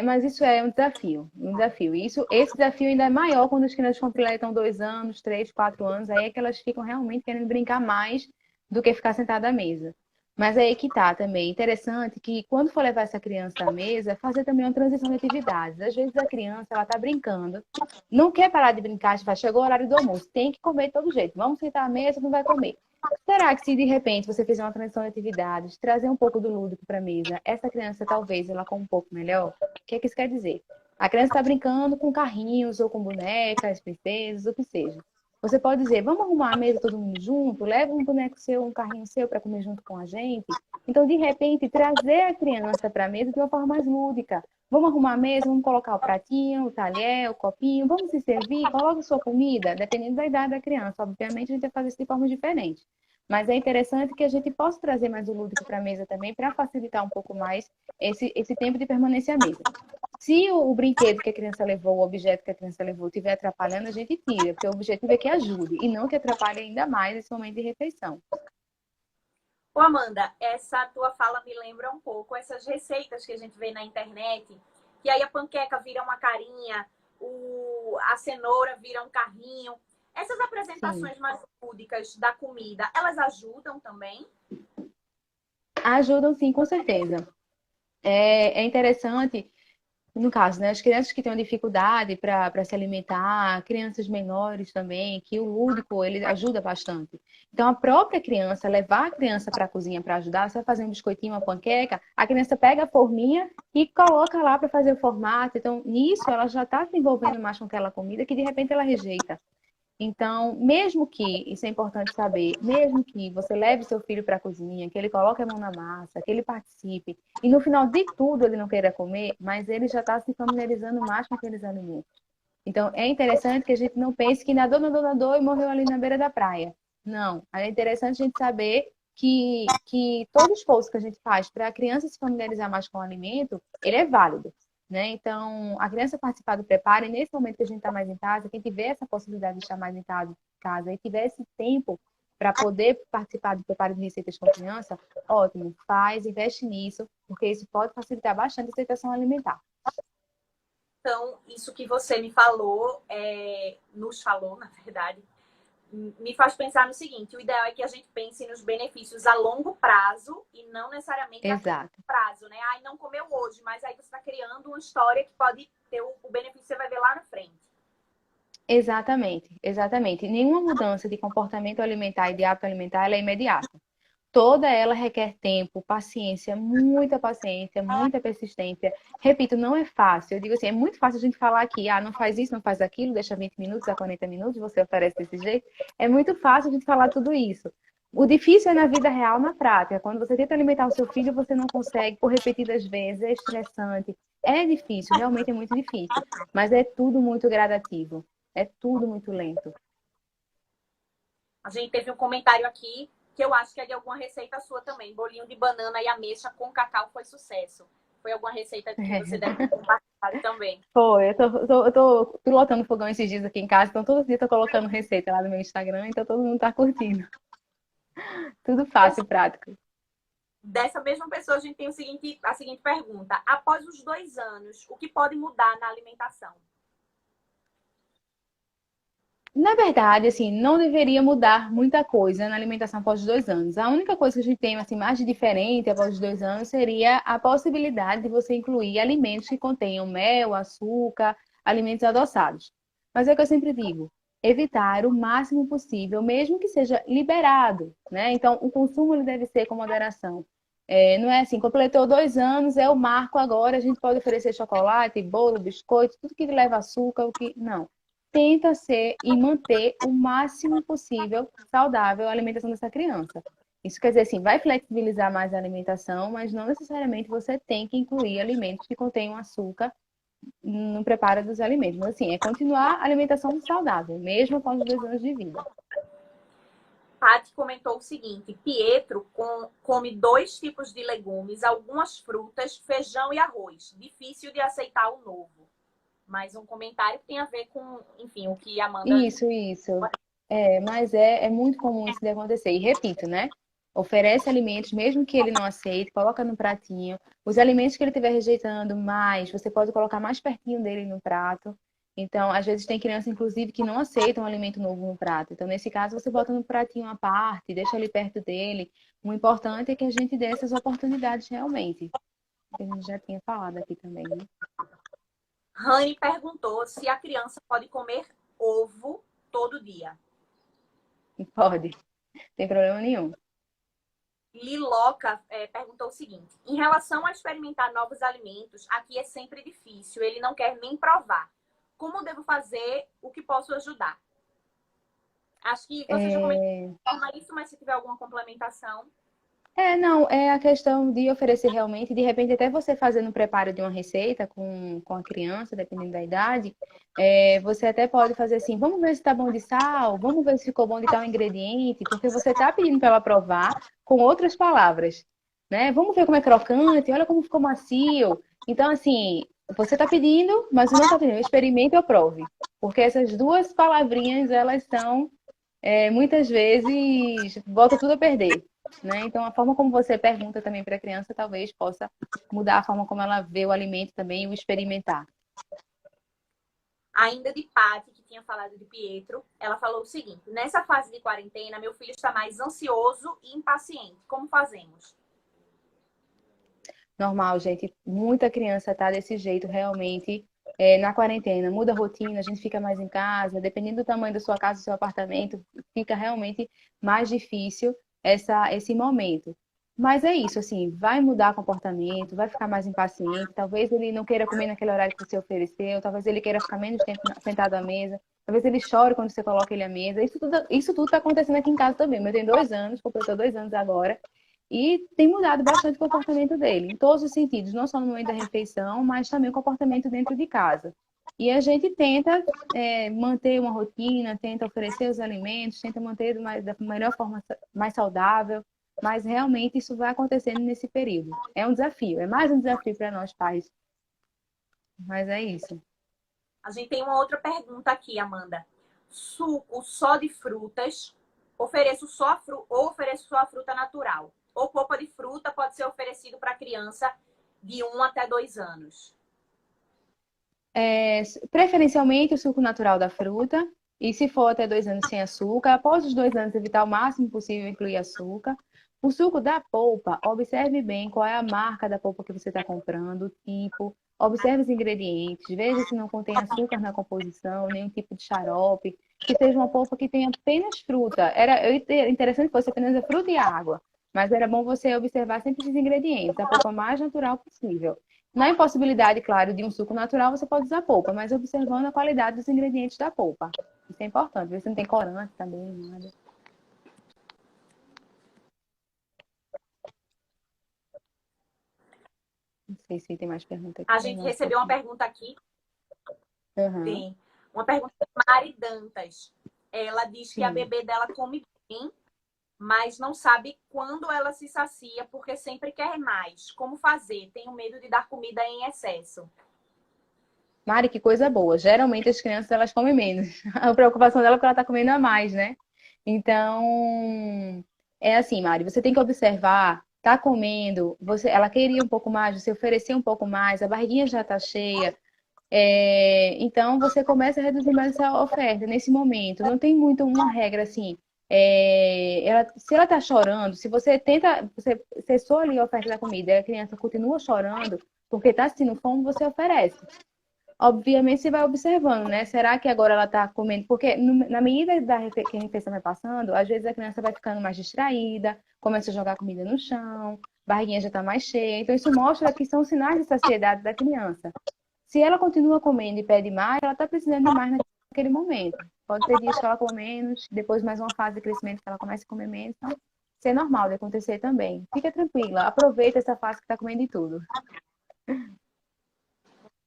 Mas isso é um desafio, um desafio. Esse desafio ainda é maior quando as crianças completam 2 anos, 3, 4 anos, aí é que elas ficam realmente querendo brincar mais do que ficar sentada à mesa. Mas aí que tá também. Interessante que quando for levar essa criança à mesa, fazer também uma transição de atividades. Às vezes a criança, ela tá brincando, não quer parar de brincar, chegou o horário do almoço, tem que comer de todo jeito. Vamos sentar à mesa, não vai comer. Será que se de repente você fizer uma transição de atividades, trazer um pouco do lúdico para a mesa, essa criança talvez ela com um pouco melhor? O que é que isso quer dizer? A criança está brincando com carrinhos ou com bonecas, princesas, o que seja. Você pode dizer, vamos arrumar a mesa todo mundo junto? Leva um boneco seu, um carrinho seu para comer junto com a gente. Então, de repente, trazer a criança para a mesa de uma forma mais lúdica. Vamos arrumar a mesa, vamos colocar o pratinho, o talher, o copinho, vamos se servir, coloca sua comida, dependendo da idade da criança. Obviamente, a gente vai fazer isso de forma diferente. Mas é interessante que a gente possa trazer mais o lúdico para a mesa também, para facilitar um pouco mais esse tempo de permanência à mesa. Se o brinquedo que a criança levou, o objeto que a criança levou, estiver atrapalhando, a gente tira, porque o objetivo é que ajude e não que atrapalhe ainda mais esse momento de refeição. Ô, Amanda, essa tua fala me lembra um pouco essas receitas que a gente vê na internet, que aí a panqueca vira uma carinha, a cenoura vira um carrinho. Essas apresentações Sim. mais lúdicas da comida, elas ajudam também? Ajudam sim, com certeza. É interessante, no caso, né, as crianças que têm uma dificuldade para se alimentar, crianças menores também, que o lúdico ele ajuda bastante. Então, a própria criança, levar a criança para a cozinha para ajudar, você vai fazer um biscoitinho, uma panqueca, a criança pega a forminha e coloca lá para fazer o formato. Então, nisso, ela já está se envolvendo mais com aquela comida que de repente ela rejeita. Então, mesmo que, isso é importante saber, mesmo que você leve seu filho para a cozinha, que ele coloque a mão na massa, que ele participe, e no final de tudo ele não queira comer, mas ele já está se familiarizando mais com aqueles alimentos. Então, é interessante que a gente não pense que nadou e morreu ali na beira da praia. Não, é interessante a gente saber que todo esforço que a gente faz para a criança se familiarizar mais com o alimento, ele é válido. Né? Então, a criança participar do preparo, e nesse momento que a gente está mais em casa, quem tiver essa possibilidade de estar mais em casa e tiver esse tempo para poder participar do preparo de receitas com criança, ótimo, faz, investe nisso, porque isso pode facilitar bastante a aceitação alimentar. Então, isso que você me falou, nos falou, na verdade, me faz pensar no seguinte: o ideal é que a gente pense nos benefícios a longo prazo e não necessariamente a curto prazo, né? Não comeu hoje, mas aí você está criando uma história que pode ter o benefício que você vai ver lá na frente. Exatamente, exatamente. Nenhuma mudança de comportamento alimentar e de hábito alimentar ela é imediata. Toda ela requer tempo, paciência, muita persistência. Repito, não é fácil. Eu digo assim, é muito fácil a gente falar aqui, não faz isso, não faz aquilo, deixa 20 minutos a 40 minutos, você oferece desse jeito. É muito fácil a gente falar tudo isso. O difícil é na vida real, na prática. Quando você tenta alimentar o seu filho, você não consegue por repetidas vezes, é estressante. É difícil, realmente é muito difícil. Mas é tudo muito gradativo. É tudo muito lento. A gente teve um comentário aqui que eu acho que é de alguma receita sua também. Bolinho de banana e ameixa com cacau foi sucesso. Foi alguma receita que você deve ter compartilhado também. Foi, eu tô pilotando fogão esses dias aqui em casa, então todo dia eu tô colocando receita lá no meu Instagram, então todo mundo tá curtindo. Tudo fácil e prático. Dessa mesma pessoa, a gente tem a seguinte pergunta. Após os 2 anos, o que pode mudar na alimentação? Na verdade, assim, não deveria mudar muita coisa na alimentação após os 2 anos. A única coisa que a gente tem assim, mais de diferente após os 2 anos seria a possibilidade de você incluir alimentos que contenham mel, açúcar, alimentos adoçados. Mas é o que eu sempre digo, evitar o máximo possível, mesmo que seja liberado, né? Então, o consumo ele deve ser com moderação. Não é assim, completou 2 anos, é o marco agora, a gente pode oferecer chocolate, bolo, biscoito, tudo que leva açúcar, o que. Não, tenta ser e manter o máximo possível saudável a alimentação dessa criança. Isso quer dizer assim, vai flexibilizar mais a alimentação, mas não necessariamente você tem que incluir alimentos que contenham açúcar no preparo dos alimentos. Mas assim, é continuar a alimentação saudável, mesmo após os 2 anos de vida. Paty comentou o seguinte: Pietro come 2 tipos de legumes, algumas frutas, feijão e arroz. Difícil de aceitar o novo. Mais um comentário que tem a ver com, enfim, o que a Amanda... Isso. Mas é muito comum isso de acontecer. E repito, né? Oferece alimentos, mesmo que ele não aceite, coloca no pratinho. Os alimentos que ele estiver rejeitando mais, você pode colocar mais pertinho dele no prato. Então, às vezes tem criança, inclusive, que não aceita um alimento novo no prato. Então, nesse caso, você bota no pratinho à parte, deixa ali perto dele. O importante é que a gente dê essas oportunidades realmente. Que a gente já tinha falado aqui também, né? Rani perguntou se a criança pode comer ovo todo dia. Pode, não tem problema nenhum. Liloca perguntou o seguinte: em relação a experimentar novos alimentos, aqui é sempre difícil, ele não quer nem provar. Como devo fazer? O que posso ajudar? Acho que você já comentou isso, mas se tiver alguma complementação. Não, é a questão de oferecer realmente, de repente até você fazendo o preparo de uma receita com a criança, dependendo da idade, você até pode fazer assim, vamos ver se tá bom de sal, vamos ver se ficou bom de tal ingrediente, porque você tá pedindo para ela provar com outras palavras, né? Vamos ver como é crocante, olha como ficou macio. Então, assim, você tá pedindo, mas não tá pedindo, experimente ou prove. Porque essas duas palavrinhas, elas são, muitas vezes, bota tudo a perder. Né? Então, a forma como você pergunta também para a criança talvez possa mudar a forma como ela vê o alimento também e o experimentar. Ainda de Paty, que tinha falado de Pietro, ela falou o seguinte: nessa fase de quarentena, meu filho está mais ansioso e impaciente. Como fazemos? Normal, gente. Muita criança tá desse jeito realmente na quarentena. Muda a rotina, a gente fica mais em casa. Dependendo do tamanho da sua casa, do seu apartamento, fica realmente mais difícil esse momento. Mas é isso, assim, vai mudar comportamento, vai ficar mais impaciente. Talvez ele não queira comer naquele horário que você ofereceu, talvez ele queira ficar menos tempo sentado à mesa, talvez ele chore quando você coloca ele à mesa. Isso tudo está acontecendo aqui em casa também. Eu tenho 2 anos, completou 2 anos agora, e tem mudado bastante o comportamento dele, em todos os sentidos, não só no momento da refeição, mas também o comportamento dentro de casa. E a gente tenta manter uma rotina, tenta oferecer os alimentos, tenta manter da melhor forma, mais saudável, mas realmente isso vai acontecendo nesse período. É um desafio, é mais um desafio para nós pais. Mas é isso. A gente tem uma outra pergunta aqui, Amanda. Suco só de frutas, ofereço só a fruta natural? Ou polpa de fruta pode ser oferecido para criança de 1 até 2 anos? Preferencialmente o suco natural da fruta, e se for até 2 anos sem açúcar, após os 2 anos evitar o máximo possível incluir açúcar. O suco da polpa, observe bem qual é a marca da polpa que você está comprando, o tipo, observe os ingredientes, veja se não contém açúcar na composição, nenhum tipo de xarope, que seja uma polpa que tenha apenas fruta. Era interessante que fosse apenas a fruta e a água, mas era bom você observar sempre esses ingredientes, a polpa mais natural possível. Na impossibilidade, claro, de um suco natural, você pode usar polpa, mas observando a qualidade dos ingredientes da polpa. Isso é importante, ver se não tem corante também, nada. Não sei se tem mais pergunta aqui. A gente recebeu uma pergunta aqui. Uhum. Tem uma pergunta de Mari Dantas. Ela diz que a bebê dela come bem, mas não sabe quando ela se sacia, porque sempre quer mais. Como fazer? Tenho medo de dar comida em excesso. Mari, que coisa boa. Geralmente as crianças elas comem menos. A preocupação dela é que ela está comendo a mais, né? Então, é assim, Mari, você tem que observar, tá comendo, ela queria um pouco mais, você ofereceu um pouco mais, a barriguinha já está cheia. Então, você começa a reduzir mais essa oferta nesse momento. Não tem muito uma regra assim. Se ela está chorando, se você tenta, você cessou ali a oferta da comida e a criança continua chorando porque está sentindo fome, você oferece. Obviamente, você vai observando, né? Será que agora ela está comendo? Porque na medida que a refeição vai passando, às vezes a criança vai ficando mais distraída, começa a jogar comida no chão, barriguinha já está mais cheia. Então, isso mostra que são sinais de saciedade da criança. Se ela continua comendo e pede mais, ela está precisando de mais naquele momento. Pode ter dias que ela come menos, depois mais uma fase de crescimento que ela começa a comer menos. Então, isso é normal de acontecer também. Fica tranquila, aproveita essa fase que está comendo de tudo.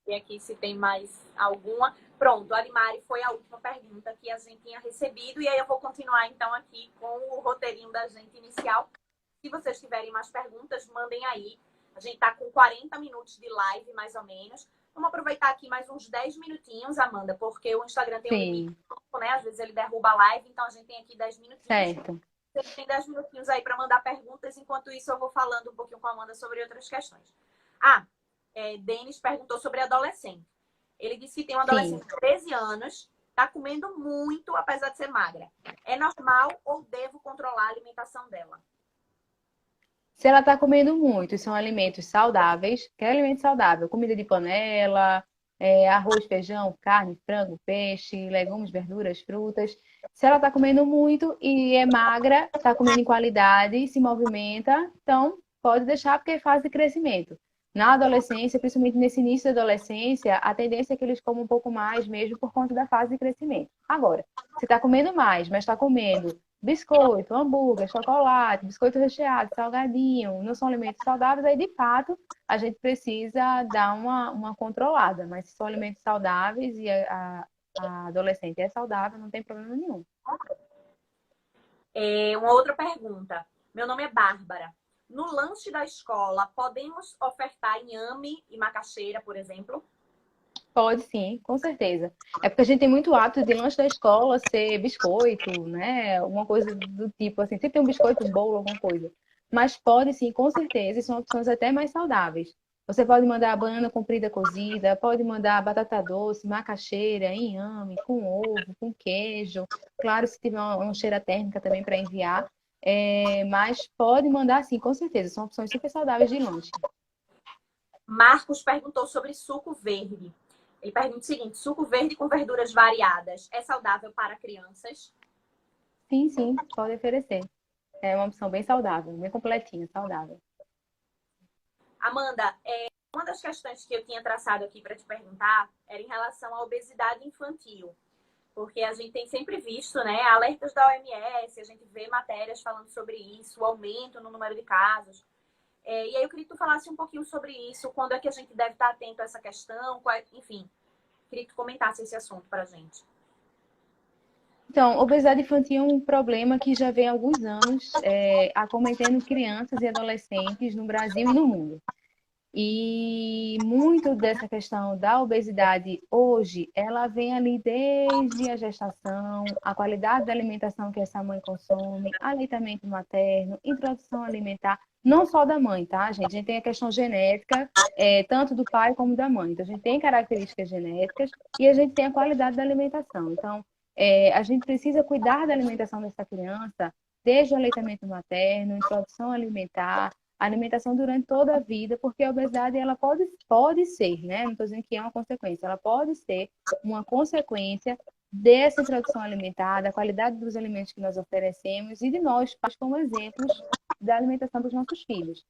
E aqui se tem mais alguma. Pronto, a Mari foi a última pergunta que a gente tinha recebido. E aí eu vou continuar então aqui com o roteirinho da gente inicial. Se vocês tiverem mais perguntas, mandem aí. A gente tá com 40 minutos de live, mais ou menos. Vamos aproveitar aqui mais uns 10 minutinhos, Amanda, porque o Instagram tem um limite, né? Às vezes ele derruba a live, então a gente tem aqui 10 minutinhos. Certo. Você tem 10 minutinhos aí para mandar perguntas. Enquanto isso, eu vou falando um pouquinho com a Amanda sobre outras questões. Denis perguntou sobre adolescente. Ele disse que tem um adolescente de 13 anos, está comendo muito, apesar de ser magra. É normal ou devo controlar a alimentação dela? Se ela está comendo muito, são alimentos saudáveis. Que é alimento saudável? Comida de panela, arroz, feijão, carne, frango, peixe, legumes, verduras, frutas. Se ela está comendo muito e é magra, está comendo em qualidade, se movimenta, então pode deixar porque é fase de crescimento. Na adolescência, principalmente nesse início da adolescência, a tendência é que eles comam um pouco mais mesmo por conta da fase de crescimento. Agora, se está comendo mais, mas está comendo biscoito, hambúrguer, chocolate, biscoito recheado, salgadinho, não são alimentos saudáveis, aí de fato a gente precisa dar uma controlada. Mas se são alimentos saudáveis e a adolescente é saudável, não tem problema nenhum. Uma outra pergunta. Meu nome é Bárbara. No lanche da escola, podemos ofertar inhame e macaxeira, por exemplo? Pode sim, com certeza. É porque a gente tem muito hábito de lanche da escola ser biscoito, né? Alguma coisa do tipo assim. Sempre tem um biscoito, um bolo, alguma coisa. Mas pode sim, com certeza, e são opções até mais saudáveis. Você pode mandar banana comprida cozida, pode mandar batata doce, macaxeira, inhame, com ovo, com queijo. Claro, se tiver uma cheira térmica também para enviar. Mas pode mandar sim, com certeza. São opções super saudáveis de lanche. Marcos perguntou sobre suco verde. Ele pergunta o seguinte: suco verde com verduras variadas é saudável para crianças? Sim, pode oferecer. É uma opção bem saudável, bem completinha, saudável. Amanda, uma das questões que eu tinha traçado aqui para te perguntar era em relação à obesidade infantil. Porque a gente tem sempre visto, né, alertas da OMS, a gente vê matérias falando sobre isso, o aumento no número de casos. E aí eu queria que tu falasse um pouquinho sobre isso, quando é que a gente deve estar atento a essa questão, enfim, queria que tu comentasse esse assunto para a gente. Então, obesidade infantil é um problema que já vem há alguns anos acometendo crianças e adolescentes no Brasil e no mundo. E muito dessa questão da obesidade hoje, ela vem ali desde a gestação, a qualidade da alimentação que essa mãe consome, aleitamento materno, introdução alimentar, não só da mãe, tá, gente? A gente tem a questão genética, tanto do pai como da mãe. Então, a gente tem características genéticas e a gente tem a qualidade da alimentação. Então, a gente precisa cuidar da alimentação dessa criança desde o aleitamento materno, introdução alimentar, alimentação durante toda a vida, porque a obesidade ela pode ser, né? Não estou dizendo que é uma consequência, ela pode ser uma consequência dessa introdução alimentar, da qualidade dos alimentos que nós oferecemos e de nós, pais, como exemplos da alimentação dos nossos filhos.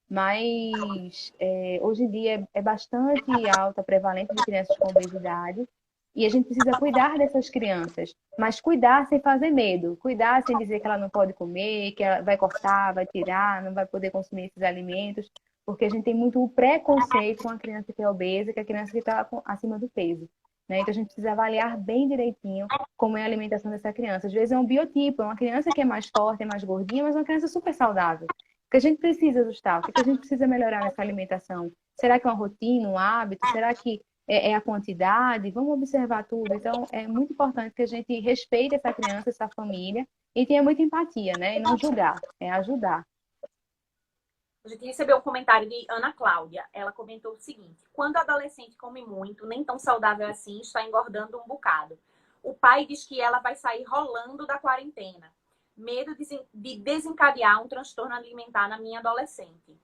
Mas hoje em dia é bastante alta a prevalência de crianças com obesidade e a gente precisa cuidar dessas crianças, mas cuidar sem fazer medo, cuidar sem dizer que ela não pode comer, que ela vai cortar, vai tirar, não vai poder consumir esses alimentos, porque a gente tem muito o preconceito com a criança que é obesa, que é a criança que está acima do peso. Né? Então a gente precisa avaliar bem direitinho como é a alimentação dessa criança. Às vezes é um biotipo, é uma criança que é mais forte, é mais gordinha, mas é uma criança super saudável. O que a gente precisa ajustar? O que a gente precisa melhorar nessa alimentação? Será que é uma rotina, um hábito? Será que é a quantidade? Vamos observar tudo. Então, é muito importante que a gente respeite essa criança, essa família e tenha muita empatia, né? E não julgar, é ajudar. A gente recebeu um comentário de Ana Cláudia. Ela comentou o seguinte: quando o adolescente come muito, nem tão saudável assim, está engordando um bocado. O pai diz que ela vai sair rolando da quarentena. Medo de desencadear um transtorno alimentar na minha adolescente.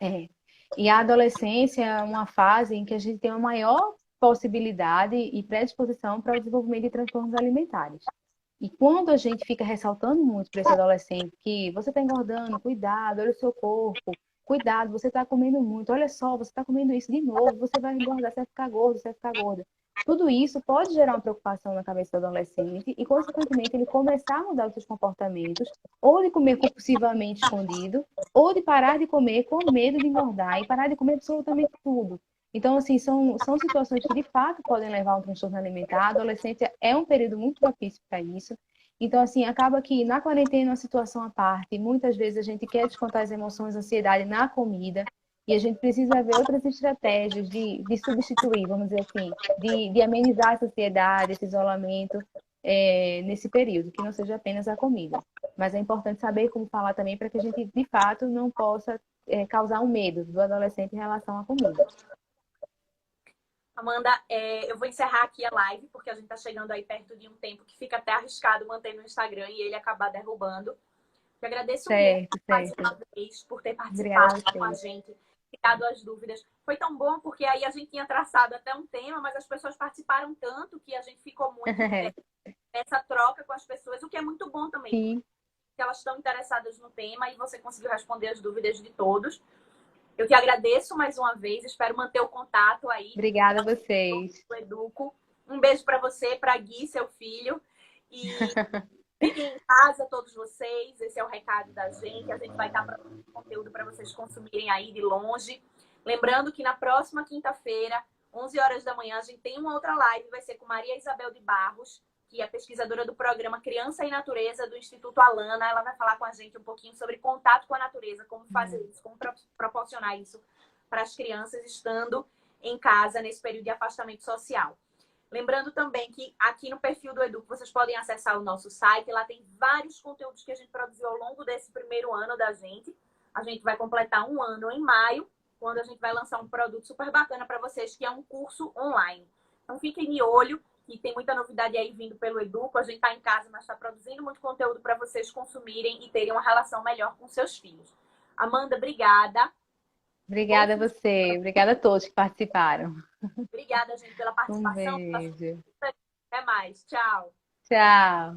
É. E a adolescência é uma fase em que a gente tem uma maior possibilidade e predisposição para o desenvolvimento de transtornos alimentares. E quando a gente fica ressaltando muito para esse adolescente que você está engordando, cuidado, olha o seu corpo, cuidado, você está comendo muito, olha só, você está comendo isso de novo, você vai engordar, você vai ficar gordo, você vai ficar gorda. Tudo isso pode gerar uma preocupação na cabeça do adolescente e, consequentemente, ele começar a mudar os seus comportamentos, ou de comer compulsivamente escondido, ou de parar de comer com medo de engordar e parar de comer absolutamente tudo. Então, assim, são situações que de fato podem levar a um transtorno alimentar. A adolescência é um período muito propício para isso. Então, assim, acaba que na quarentena é uma situação à parte. Muitas vezes a gente quer descontar as emoções, a ansiedade na comida. E a gente precisa ver outras estratégias de substituir, vamos dizer assim, de amenizar essa ansiedade, esse isolamento nesse período, que não seja apenas a comida. Mas é importante saber como falar também para que a gente, de fato, não possa causar um medo do adolescente em relação à comida. Amanda, eu vou encerrar aqui a live, porque a gente está chegando aí perto de um tempo que fica até arriscado manter no Instagram e ele acabar derrubando. Eu agradeço muito mais uma vez por ter participado com a gente, tirado as dúvidas. Foi tão bom, porque aí a gente tinha traçado até um tema, mas as pessoas participaram tanto que a gente ficou muito nessa troca com as pessoas, o que é muito bom também. Sim. Porque elas estão interessadas no tema e você conseguiu responder as dúvidas de todos. Eu te agradeço mais uma vez, espero manter o contato aí. Obrigada a vocês. Educo. Um beijo para você, para Gui, seu filho. E fiquem em casa, todos vocês. Esse é o recado da gente. A gente vai estar produzindo conteúdo para vocês consumirem aí de longe. Lembrando que na próxima quinta-feira, 11 horas da manhã, a gente tem uma outra live. Vai ser com Maria Isabel de Barros, que é pesquisadora do programa Criança e Natureza do Instituto Alana. Ela vai falar com a gente um pouquinho sobre contato com a natureza, como fazer isso, como proporcionar isso para as crianças estando em casa nesse período de afastamento social. Lembrando também que aqui no perfil do Educo vocês podem acessar o nosso site. Lá tem vários conteúdos que a gente produziu ao longo desse primeiro ano da gente. A gente vai completar um ano em maio, quando a gente vai lançar um produto super bacana para vocês, que é um curso online. Então fiquem de olho, que tem muita novidade aí vindo pelo Educo. A gente está em casa, mas está produzindo muito conteúdo para vocês consumirem e terem uma relação melhor com seus filhos. Amanda, obrigada. Obrigada a você. Obrigada a todos que participaram. Obrigada, gente, pela participação. Um beijo. Até mais. Tchau. Tchau.